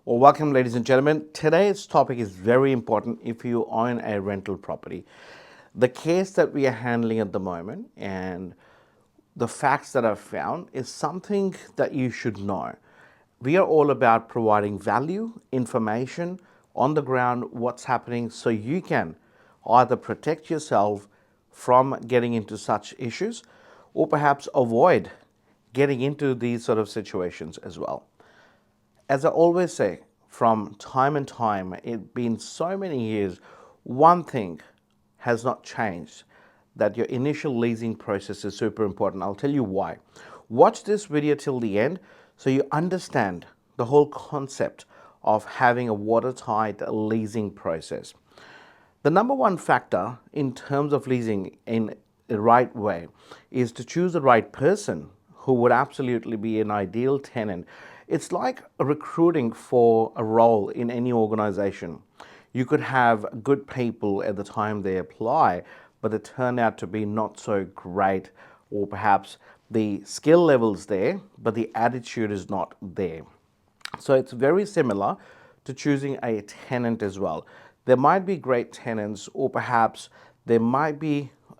Well, welcome, ladies and gentlemen. Today's topic is very important if you own a rental property. The case that we are handling at the moment and the facts that I've found is something that you should know. We are all about providing value, information on the ground, what's happening, so you can either protect yourself from getting into such issues or perhaps avoid getting into these sort of situations as well. As I always say, from time and time, it's been so many years, one thing has not changed, that your initial leasing process is super important. I'll tell you why. Watch this video till the end so you understand the whole concept of having a watertight leasing process. The number one factor in terms of leasing in the right way is to choose the right person who would absolutely be an ideal tenant. It's like recruiting for a role in any organization. You could have good people at the time they apply, but they turn out to be not so great, or perhaps the skill level's there, but the attitude is not there. So it's very similar to choosing a tenant as well. There might be great tenants, or perhaps they might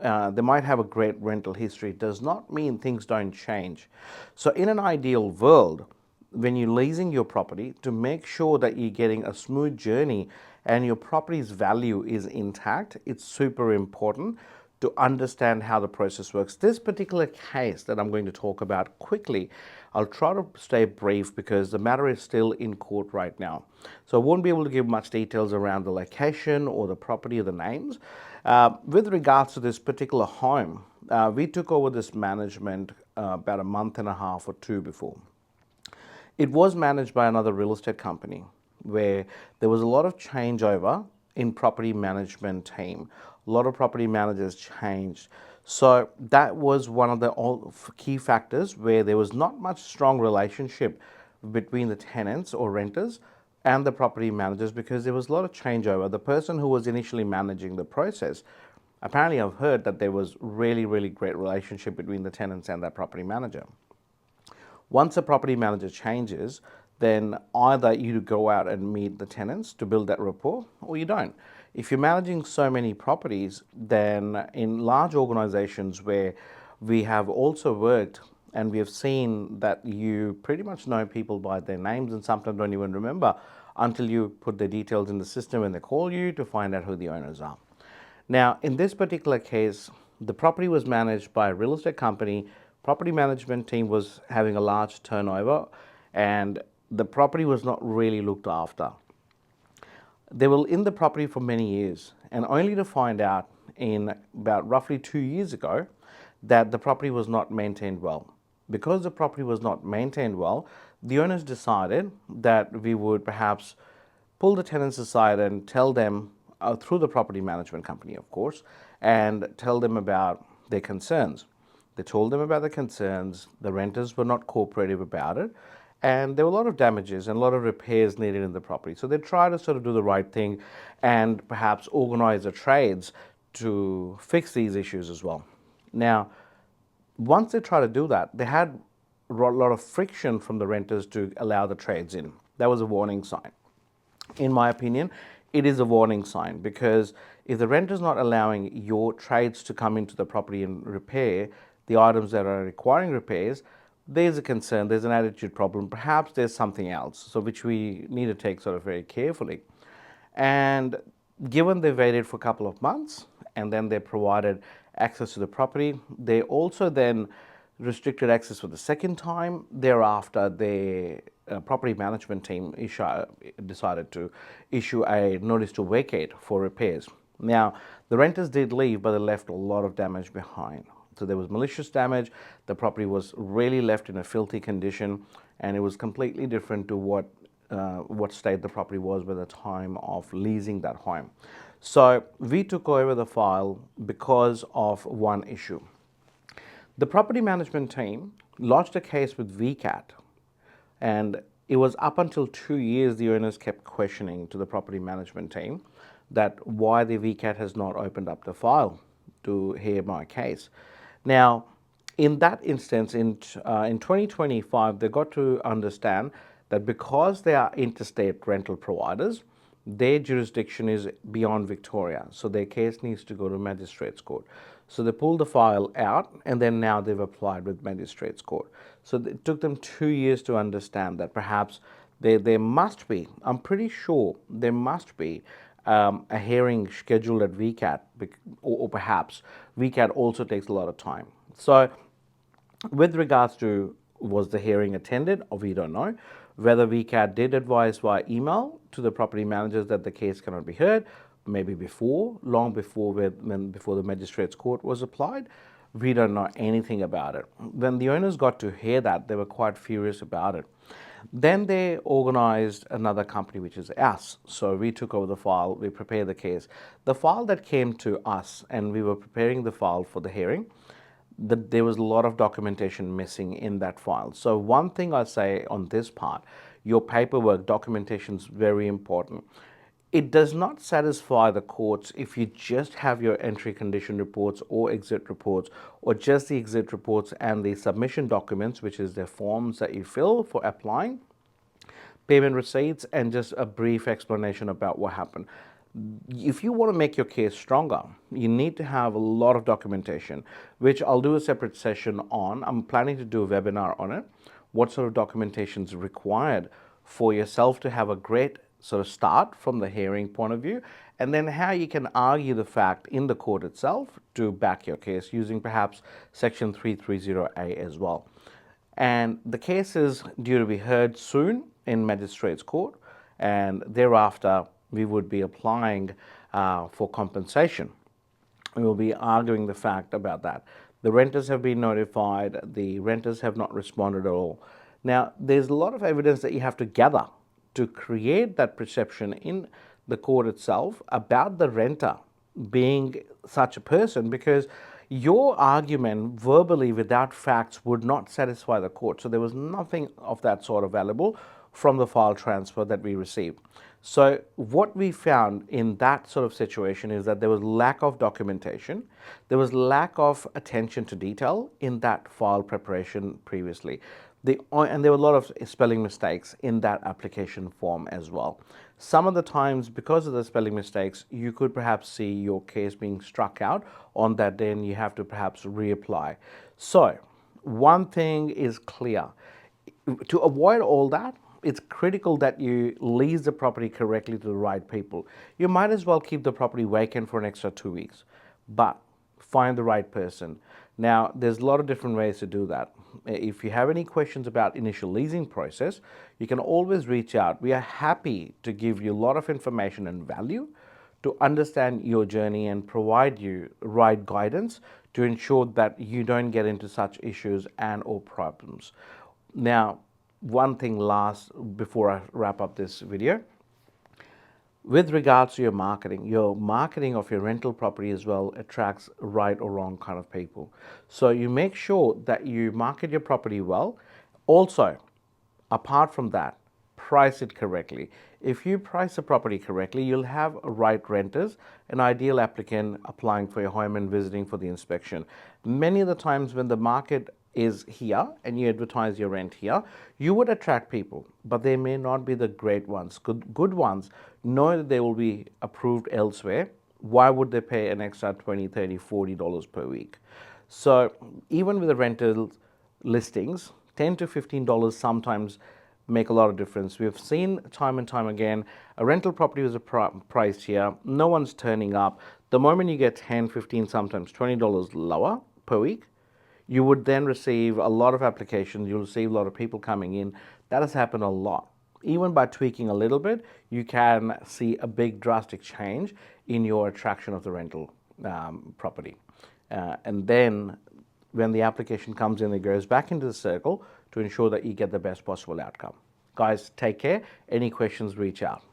have a great rental history. It does not mean things don't change. So in an ideal world, when you're leasing your property, to make sure that you're getting a smooth journey and your property's value is intact, it's super important to understand how the process works. This particular case that I'm going to talk about quickly, I'll try to stay brief because the matter is still in court right now. So I won't be able to give much details around the location or the property or the names. With regards to this particular home, we took over this management about a month and a half or two before. It was managed by another real estate company where there was a lot of changeover in property management team. A lot of property managers changed. So that was one of the key factors where there was not much strong relationship between the tenants or renters and the property managers because there was a lot of changeover. The person who was initially managing the process, apparently I've heard that there was really great relationship between the tenants and that property manager. Once a property manager changes, then either you go out and meet the tenants to build that rapport or you don't. If you're managing so many properties, then in large organizations where we have also worked and we have seen that you pretty much know people by their names and sometimes don't even remember until you put the details in the system and they call you to find out who the owners are. Now, in this particular case, the property was managed by a real estate company. Property management team was having a large turnover and the property was not really looked after. They were in the property for many years and only to find out in about roughly 2 years ago that the property was not maintained well. Because the property was not maintained well, the owners decided that we would perhaps pull the tenants aside and tell them, through the property management company, of course, and tell them about their concerns. They told them about the concerns, the renters were not cooperative about it, and there were a lot of damages and a lot of repairs needed in the property. So they tried to sort of do the right thing and perhaps organize the trades to fix these issues as well. Now, once they tried to do that, they had a lot of friction from the renters to allow the trades in. That was a warning sign. In my opinion, it is a warning sign because if the renter is not allowing your trades to come into the property and repair the items that are requiring repairs, there's a concern, there's an attitude problem, perhaps there's something else, so which we need to take sort of very carefully. And given they waited for a couple of months and then they provided access to the property, they also then restricted access for the second time. Thereafter, the property management team decided to issue a notice to vacate for repairs. Now, the renters did leave, but they left a lot of damage behind. So there was malicious damage. The property was really left in a filthy condition, and it was completely different to what state the property was by the time of leasing that home. So we took over the file because of one issue. The property management team lodged a case with VCAT, and it was up until 2 years the owners kept questioning to the property management team that why the VCAT has not opened up the file to hear my case. Now, in that instance, in 2025, they got to understand that because they are interstate rental providers, their jurisdiction is beyond Victoria, so their case needs to go to magistrates court. So they pulled the file out, and then now they've applied with magistrates court. So it took them 2 years to understand that perhaps there must be, I'm pretty sure there must be a hearing scheduled at VCAT, or perhaps VCAT also takes a lot of time. So with regards to was the hearing attended, or we don't know. Whether VCAT did advise via email to the property managers that the case cannot be heard, maybe before, long before before the magistrates court was applied, we don't know anything about it. When the owners got to hear that, they were quite furious about it. Then they organized another company, which is us. So we took over the file, we prepared the case. The file that came to us, and we were preparing the file for the hearing, there was a lot of documentation missing in that file. So one thing I say on this part, your paperwork documentation is very important. It does not satisfy the courts if you just have your entry condition reports or exit reports, or just the exit reports and the submission documents, which is the forms that you fill for applying, payment receipts, and just a brief explanation about what happened. If you want to make your case stronger, you need to have a lot of documentation, which I'll do a separate session on. I'm planning to do a webinar on it. What sort of documentation is required for yourself to have a great sort of start from the hearing point of view, and then how you can argue the fact in the court itself to back your case using perhaps Section 330A as well. And the case is due to be heard soon in magistrates court, and thereafter we would be applying for compensation. We will be arguing the fact about that. The renters have been notified, the renters have not responded at all. Now, there's a lot of evidence that you have to gather to create that perception in the court itself about the renter being such a person, because your argument verbally without facts would not satisfy the court. So there was nothing of that sort available from the file transfer that we received. So what we found in that sort of situation is that there was lack of documentation, there was lack of attention to detail in that file preparation previously. And there were a lot of spelling mistakes in that application form as well. Some of the times, because of the spelling mistakes, you could perhaps see your case being struck out on that day, and you have to perhaps reapply. So one thing is clear. To avoid all that, it's critical that you lease the property correctly to the right people. You might as well keep the property vacant for an extra 2 weeks, but find the right person. Now, there's a lot of different ways to do that. If you have any questions about initial leasing process, you can always reach out. We are happy to give you a lot of information and value to understand your journey and provide you right guidance to ensure that you don't get into such issues and or problems. Now, one thing last before I wrap up this video, with regards to your marketing of your rental property as well attracts right or wrong kind of people. So you make sure that you market your property well. Also, apart from that, price it correctly. If you price the property correctly, you'll have right renters, an ideal applicant applying for your home and visiting for the inspection. Many of the times when the market is here and you advertise your rent here, you would attract people, but they may not be the great ones. Good ones know that they will be approved elsewhere. Why would they pay an extra $20, $30, $40 per week? So even with the rental listings, $10 to $15 sometimes make a lot of difference. We've seen time and time again, a rental property was priced here, no one's turning up. The moment you get 10, 15, sometimes $20 lower per week, you would then receive a lot of applications, you'll receive a lot of people coming in. That has happened a lot. Even by tweaking a little bit, you can see a big drastic change in your attraction of the rental property. And then when the application comes in, it goes back into the circle to ensure that you get the best possible outcome. Guys, take care. Any questions, reach out.